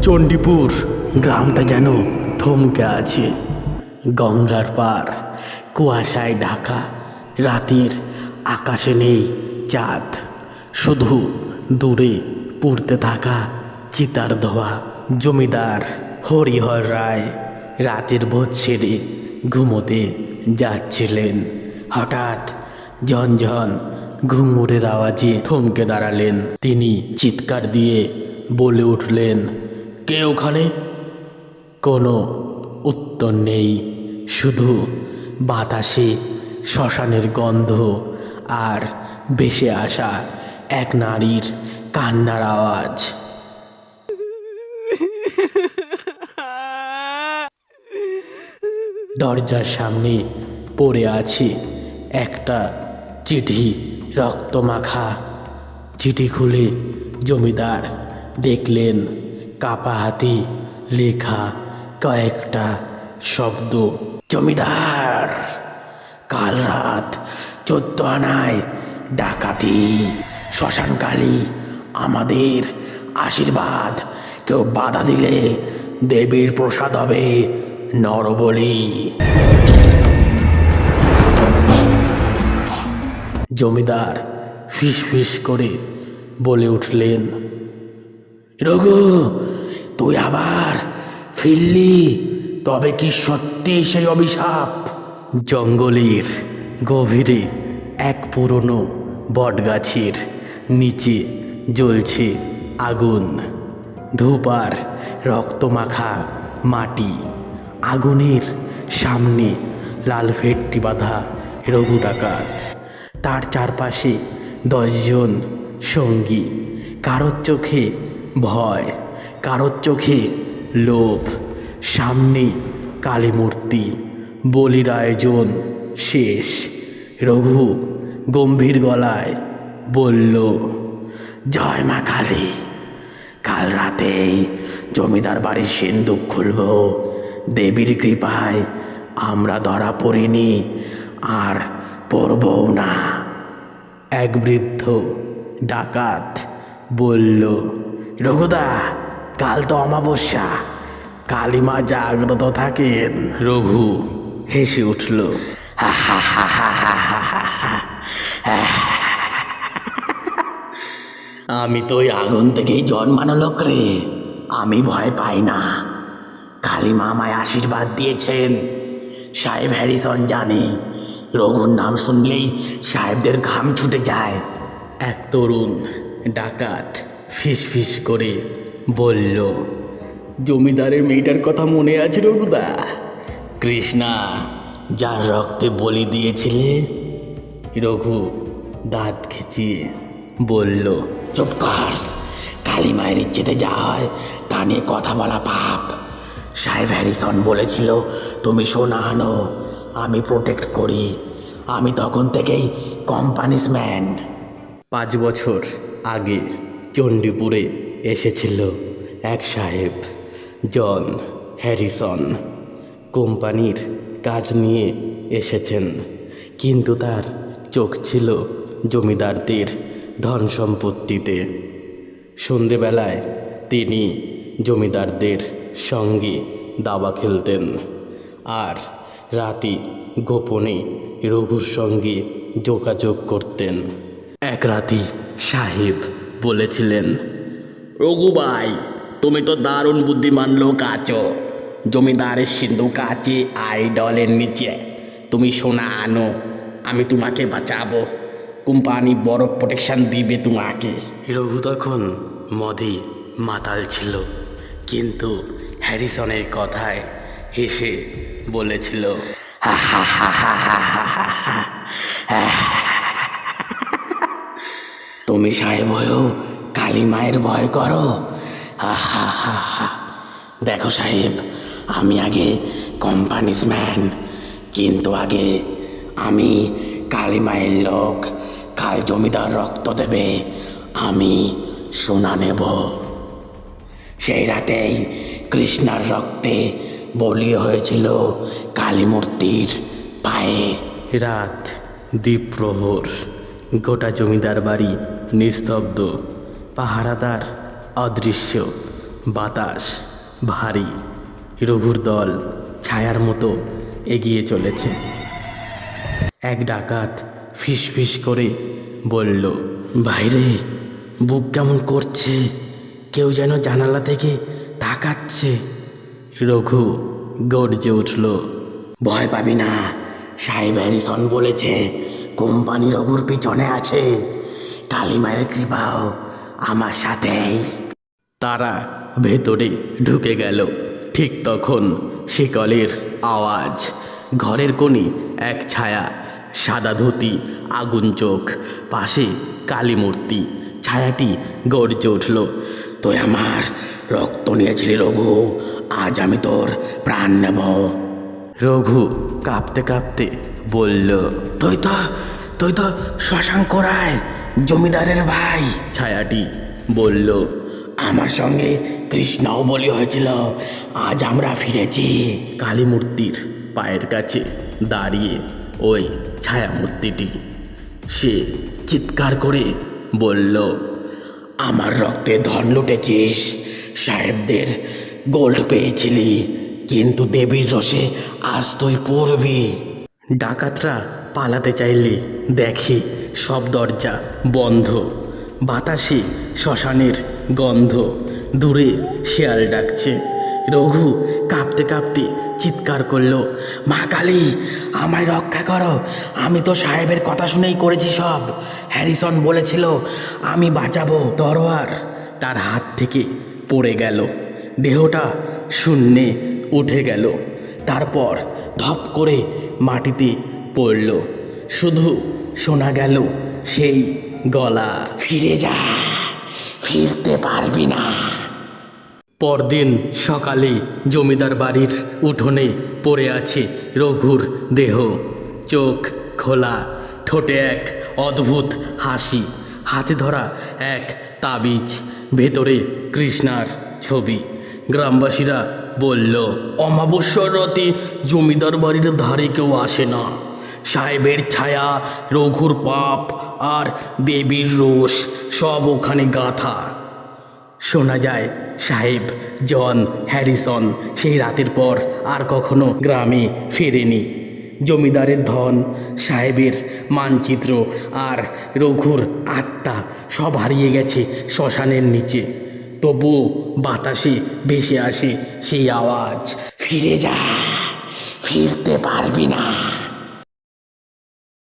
চণ্ডীপুর গ্রামটা যেন থমকে আছে। গঙ্গার পার, কুয়াশায় ঢাকা, রাতের আকাশে নেই চাঁদ, শুধু দূরে পুড়তে থাকা চিতার ধোয়া। জমিদার হরিহর রায় রাতের ভোজ ছেড়ে ঘুমোতে যাচ্ছিলেন। হঠাৎ ঝনঝন ঘুঙুরের আওয়াজে থমকে দাঁড়ালেন। তিনি চিৎকার দিয়ে বলে উঠলেন, কে ওখানে? কোনো উত্তর নেই, শুধু বাতাসে শ্মশানের গন্ধ আর ভেসে আসা এক নারীর কান্নার আওয়াজ। দরজার সামনে পড়ে আছে একটা চিঠি, রক্তমাখা। চিঠি খুলে জমিদার দেখলেন কাপা হাতে লেখা কয়েকটা শব্দ। জমিদার, কাল রাত 14 আনায় ডাকাতি, শ্মশানকালী আমাদের আশীর্বাদ, কেউ বাধা দিলে দেবীর প্রসাদ হবে নরবলি। জমিদার ফিস করে বলে উঠলেন, রঘু, তুই আবার ফিরলি? তবে কি সত্যি সেই অভিশাপ? জঙ্গলের গভীরে এক পুরনো বটগাছের নিচে জ্বলছে আগুন। ধূপার রক্তমাখা মাটি, আগুনের সামনে লাল ফেটটি বাঁধা রঘু ডাকাত, তার চারপাশে 10 জন সঙ্গী। কারোর চোখে ভয়, কারোর চোখে লোভ। সামনে কালী মূর্তি, বলির আয়োজন শেষ। রঘু গম্ভীর গলায় বলল, জয় মা কালী, কাল রাতেই জমিদার বাড়ির সিন্দুক খুলব। দেবীর কৃপায় আমরা ধরা পড়িনি, আর পড়বও না। এক বৃদ্ধ ডাকাত বলল, রঘুদা, কাল তো অমাবস্যা, কালীমা জাগ্রত থাকেন। রঘু হেসে উঠল, আমি তো ওই আগুন থেকেই জন্মানো লোক রে, আমি ভয় পাই না। কালীমা আমায় আশীর্বাদ দিয়েছেন। সাহেব হ্যারিসন জানে, রঘুর নাম শুনলেই সাহেবদের ঘাম ছুটে যায়। এক তরুণ ডাকাত ফিস করে বলল, জমিদারের মেয়েটার কথা মনে আছে রঘুদা? কৃষ্ণা, যার রক্তে বলি দিয়েছিলে? রঘু দাঁত খিচিয়ে বলল, চুপ কর, কালী মায়ের ইচ্ছেতে যা হয় তা নিয়ে কথা বলা পাপ। সাহেব হ্যারিসন বলেছিল তুমি সোনা আনো, আমি প্রোটেক্ট করি। আমি তখন থেকেই কোম্পানিস ম্যান। 5 বছর আগে চণ্ডীপুরে এসেছিল এক সাহেব, জন হ্যারিসন। কোম্পানির কাজ নিয়ে এসেছেন, কিন্তু তার চোখ ছিল জমিদারদের ধন সম্পত্তিতে। সন্ধেবেলায় তিনি জমিদারদের সঙ্গে দাবা খেলতেন, আর রাতে গোপনে রঘুর সঙ্গে যোগাযোগ করতেন। এক রাতে সাহেব বলেছিলেন, রঘু ভাই, তুমি তো দারুণ বুদ্ধিমান লোক আছো। জমিদারের সিন্ধুক আছে আইডলের নিচে, তুমি সোনা আনো, আমি তোমাকে বাঁচাবো। কোম্পানি বড় প্রোটেকশন দিবে তোমাকে। রঘু তখন মদে মাতাল ছিল, কিন্তু হ্যারিসনের কথায় হেসে বলেছিল, তুমি সাহেব হয়েও কালী মায়ের ভয় করো? দেখো সাহেব, আমি আগে কোম্পানিস ম্যান, কিন্তু আগে আমি কালী মায়ের লোক। কাল জমিদার রক্ত দেবে, আমি সোনা নেব। সেই রাতেই কৃষ্ণার রক্তে বলি হয়েছিল কালী মূর্তির পায়ে। রাত দ্বীপ্রহর, গোটা জমিদার বাড়ি নিস্তব্ধ। পাহারাদার অদৃশ্য, বাতাস ভারী। রঘুর দল ছায়ার মতো এগিয়ে চলেছে। এক ডাকাত ফিসফিস করে বলল, বাইরে বুক কেমন করছে, কেউ যেন জানালা থেকে তাকাচ্ছে। রঘু গর্জে উঠল, ভয় পাবি না, সাহেব হ্যারিসন বলেছে কোম্পানি রঘুর পিছনে আছে। কালিমায়ের কৃপাও আমার সাথেই। তারা ভেতরে ঢুকে গেল। ঠিক তখন শিকলের আওয়াজ। ঘরের কোণে এক ছায়া, সাদা ধুতি, আগুন চোখ, পাশে কালী মূর্তি। ছায়াটি গর্জে উঠল, তুই আমার রক্ত নিয়েছিলি রঘু, আজ আমি তোর প্রাণ নেব। রঘু কাঁপতে কাঁপতে বলল, তুই তো শশাঙ্ক রায়, জমিদারের ভাই। ছায়াটি বলল, আমার সঙ্গে কৃষ্ণও বলি হয়েছিল, আজ আমরা ফিরেছি। কালী মূর্তির পায়ের কাছে দাঁড়িয়ে ওই ছায়ামূর্তিটি। সে চিৎকার করে বলল, আমার রক্তে ধন লুটেছিস, সাহেবদের গোল্ড পেয়েছিলি, কিন্তু দেবীর রসে আজ তুই পড়বি। ডাকাতরা পালাতে চাইলে দেখে সব দরজা বন্ধ। বাতাসে শ্মশানের গন্ধ, দূরে শেয়াল ডাকছে। রঘু কাঁপতে কাঁপতে চিৎকার করল, মা কালী, আমায় রক্ষা করো, আমি তো সাহেবের কথা শুনেই করেছি সব। হ্যারিসন বলেছিল আমি বাঁচাবো। তরোয়ার তার হাত থেকে পড়ে গেল, দেহটা শূন্যে উঠে গেল। তারপর ধপ করে মাটিতে পড়ল। শুধু শোনা গেল সেই গলা, ফিরে যা, ফিরতে পারবি না। পরদিন সকালে জমিদার বাড়ির উঠোনে পড়ে আছে রঘুর দেহ। চোখ খোলা, ঠোঁটে এক অদ্ভুত হাসি, হাতে ধরা এক তাবিজ, ভেতরে কৃষ্ণার ছবি। গ্রামবাসীরা বলল, অমাবস্যার রাতে জমিদার বাড়ির ধারে কেউ আসে না। সাহেবের ছায়া, রঘুর পাপ আর দেবীর রোষ সব ওখানে গাঁথা। শোনা যায় সাহেব জন হ্যারিসন সেই রাতের পর আর কখনো গ্রামে ফেরেনি। জমিদারের ধন, সাহেবের মানচিত্র আর রঘুর আত্মা সব হারিয়ে গেছে শ্মশানের নিচে। তবুও বাতাসে ভেসে আসে সেই আওয়াজ, ফিরে যা, ফিরতে পারবি না।